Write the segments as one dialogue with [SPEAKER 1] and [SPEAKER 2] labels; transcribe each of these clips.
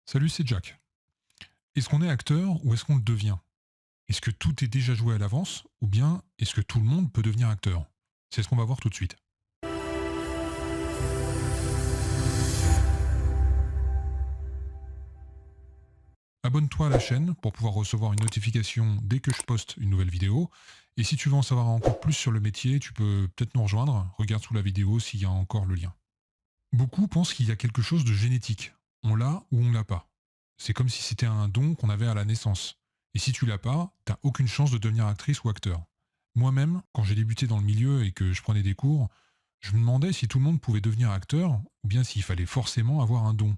[SPEAKER 1] Salut, c'est Jack. Est-ce qu'on est acteur ou est-ce qu'on le devient? Est-ce que tout est déjà joué à l'avance ou bien est-ce que tout le monde peut devenir acteur? C'est ce qu'on va voir tout de suite. Abonne-toi à la chaîne pour pouvoir recevoir une notification dès que je poste une nouvelle vidéo. Et si tu veux en savoir encore plus sur le métier, tu peux peut-être nous rejoindre. Regarde sous la vidéo s'il y a encore le lien. Beaucoup pensent qu'il y a quelque chose de génétique. On l'a ou on l'a pas. C'est comme si c'était un don qu'on avait à la naissance. Et si tu l'as pas, t'as aucune chance de devenir actrice ou acteur. Moi-même, quand j'ai débuté dans le milieu et que je prenais des cours, je me demandais si tout le monde pouvait devenir acteur ou bien s'il fallait forcément avoir un don.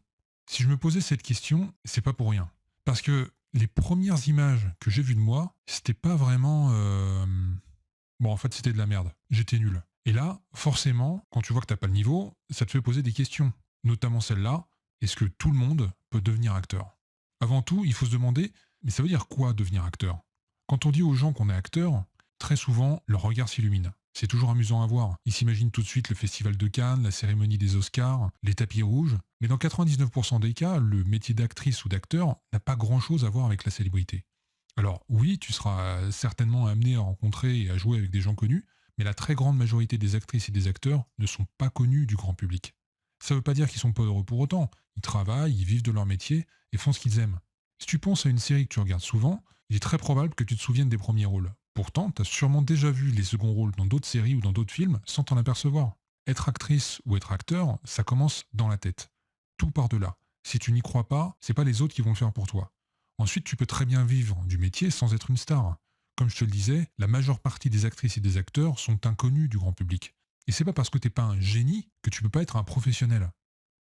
[SPEAKER 1] Si je me posais cette question, c'est pas pour rien. Parce que les premières images que j'ai vues de moi, c'était pas vraiment bon, en fait, c'était de la merde. J'étais nul. Et là, forcément, quand tu vois que t'as pas le niveau, ça te fait poser des questions. Notamment celle-là, est-ce que tout le monde peut devenir acteur? Avant tout, il faut se demander, mais ça veut dire quoi devenir acteur? Quand on dit aux gens qu'on est acteur, très souvent, leur regard s'illumine. C'est toujours amusant à voir. Ils s'imaginent tout de suite le festival de Cannes, la cérémonie des Oscars, les tapis rouges. Mais dans 99% des cas, le métier d'actrice ou d'acteur n'a pas grand-chose à voir avec la célébrité. Alors oui, tu seras certainement amené à rencontrer et à jouer avec des gens connus, mais la très grande majorité des actrices et des acteurs ne sont pas connus du grand public. Ça ne veut pas dire qu'ils sont pas heureux pour autant. Ils travaillent, ils vivent de leur métier et font ce qu'ils aiment. Si tu penses à une série que tu regardes souvent, il est très probable que tu te souviennes des premiers rôles. Pourtant, tu as sûrement déjà vu les seconds rôles dans d'autres séries ou dans d'autres films sans t'en apercevoir. Être actrice ou être acteur, ça commence dans la tête. Tout part de là. Si tu n'y crois pas, c'est pas les autres qui vont le faire pour toi. Ensuite, tu peux très bien vivre du métier sans être une star. Comme je te le disais, la majeure partie des actrices et des acteurs sont inconnus du grand public. Et c'est pas parce que t'es pas un génie que tu peux pas être un professionnel.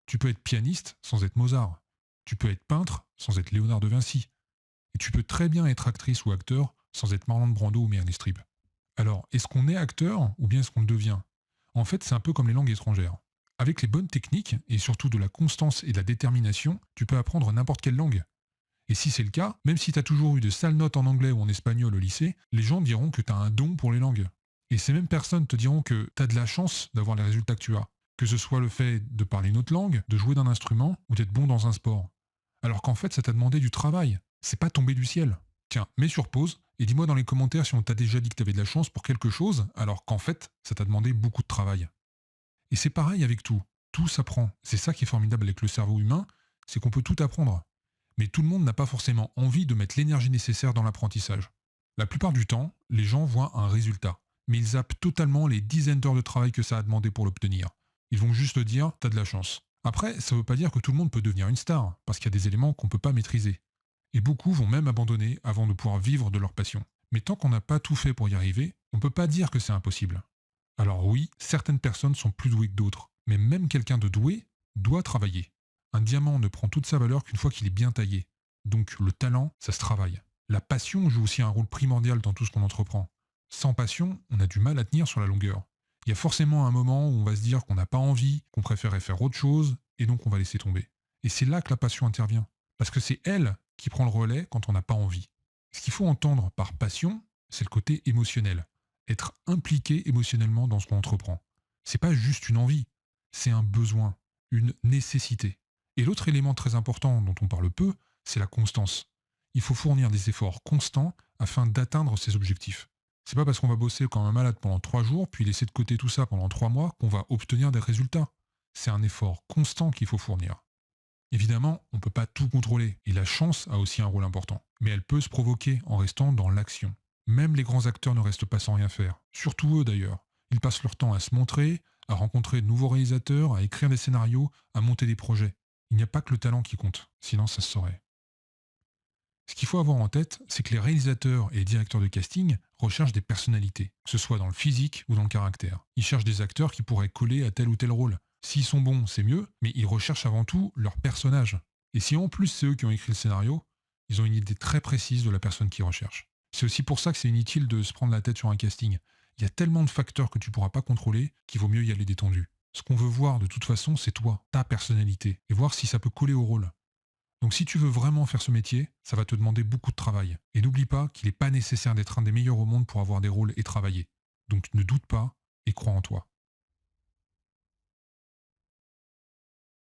[SPEAKER 1] Tu peux être pianiste sans être Mozart. Tu peux être peintre sans être Léonard de Vinci. Et tu peux très bien être actrice ou acteur sans être Marlon Brando ou Meryl Streep. Alors, est-ce qu'on est acteur ou bien est-ce qu'on le devient? En fait, c'est un peu comme les langues étrangères. Avec les bonnes techniques et surtout de la constance et de la détermination, tu peux apprendre n'importe quelle langue. Et si c'est le cas, même si tu as toujours eu de sales notes en anglais ou en espagnol au lycée, les gens diront que tu as un don pour les langues. Et ces mêmes personnes te diront que tu as de la chance d'avoir les résultats que tu as. Que ce soit le fait de parler une autre langue, de jouer d'un instrument ou d'être bon dans un sport. Alors qu'en fait, ça t'a demandé du travail. C'est pas tombé du ciel. Tiens, mets sur pause et dis-moi dans les commentaires si on t'a déjà dit que tu avais de la chance pour quelque chose, alors qu'en fait, ça t'a demandé beaucoup de travail. Et c'est pareil avec tout. Tout s'apprend. C'est ça qui est formidable avec le cerveau humain, c'est qu'on peut tout apprendre. Mais tout le monde n'a pas forcément envie de mettre l'énergie nécessaire dans l'apprentissage. La plupart du temps, les gens voient un résultat, mais ils zappent totalement les dizaines d'heures de travail que ça a demandé pour l'obtenir. Ils vont juste dire t'as de la chance. Après, ça veut pas dire que tout le monde peut devenir une star, parce qu'il y a des éléments qu'on peut pas maîtriser. Et beaucoup vont même abandonner avant de pouvoir vivre de leur passion. Mais tant qu'on n'a pas tout fait pour y arriver, on peut pas dire que c'est impossible. Alors oui, certaines personnes sont plus douées que d'autres, mais même quelqu'un de doué doit travailler. Un diamant ne prend toute sa valeur qu'une fois qu'il est bien taillé. Donc le talent, ça se travaille. La passion joue aussi un rôle primordial dans tout ce qu'on entreprend. Sans passion, on a du mal à tenir sur la longueur. Il y a forcément un moment où on va se dire qu'on n'a pas envie, qu'on préférait faire autre chose, et donc on va laisser tomber. Et c'est là que la passion intervient. Parce que c'est elle qui prend le relais quand on n'a pas envie. Ce qu'il faut entendre par passion, c'est le côté émotionnel. Être impliqué émotionnellement dans ce qu'on entreprend. C'est pas juste une envie, c'est un besoin, une nécessité. Et l'autre élément très important dont on parle peu, c'est la constance. Il faut fournir des efforts constants afin d'atteindre ses objectifs. C'est pas parce qu'on va bosser comme un malade pendant 3 jours, puis laisser de côté tout ça pendant 3 mois, qu'on va obtenir des résultats. C'est un effort constant qu'il faut fournir. Évidemment, on ne peut pas tout contrôler, et la chance a aussi un rôle important. Mais elle peut se provoquer en restant dans l'action. Même les grands acteurs ne restent pas sans rien faire. Surtout eux d'ailleurs. Ils passent leur temps à se montrer, à rencontrer de nouveaux réalisateurs, à écrire des scénarios, à monter des projets. Il n'y a pas que le talent qui compte, sinon ça se saurait. Ce qu'il faut avoir en tête, c'est que les réalisateurs et les directeurs de casting recherchent des personnalités, que ce soit dans le physique ou dans le caractère. Ils cherchent des acteurs qui pourraient coller à tel ou tel rôle. S'ils sont bons, c'est mieux, mais ils recherchent avant tout leur personnage. Et si en plus c'est eux qui ont écrit le scénario, ils ont une idée très précise de la personne qu'ils recherchent. C'est aussi pour ça que c'est inutile de se prendre la tête sur un casting. Il y a tellement de facteurs que tu pourras pas contrôler qu'il vaut mieux y aller détendu. Ce qu'on veut voir de toute façon, c'est toi, ta personnalité, et voir si ça peut coller au rôle. Donc si tu veux vraiment faire ce métier, ça va te demander beaucoup de travail. Et n'oublie pas qu'il n'est pas nécessaire d'être un des meilleurs au monde pour avoir des rôles et travailler. Donc ne doute pas et crois en toi.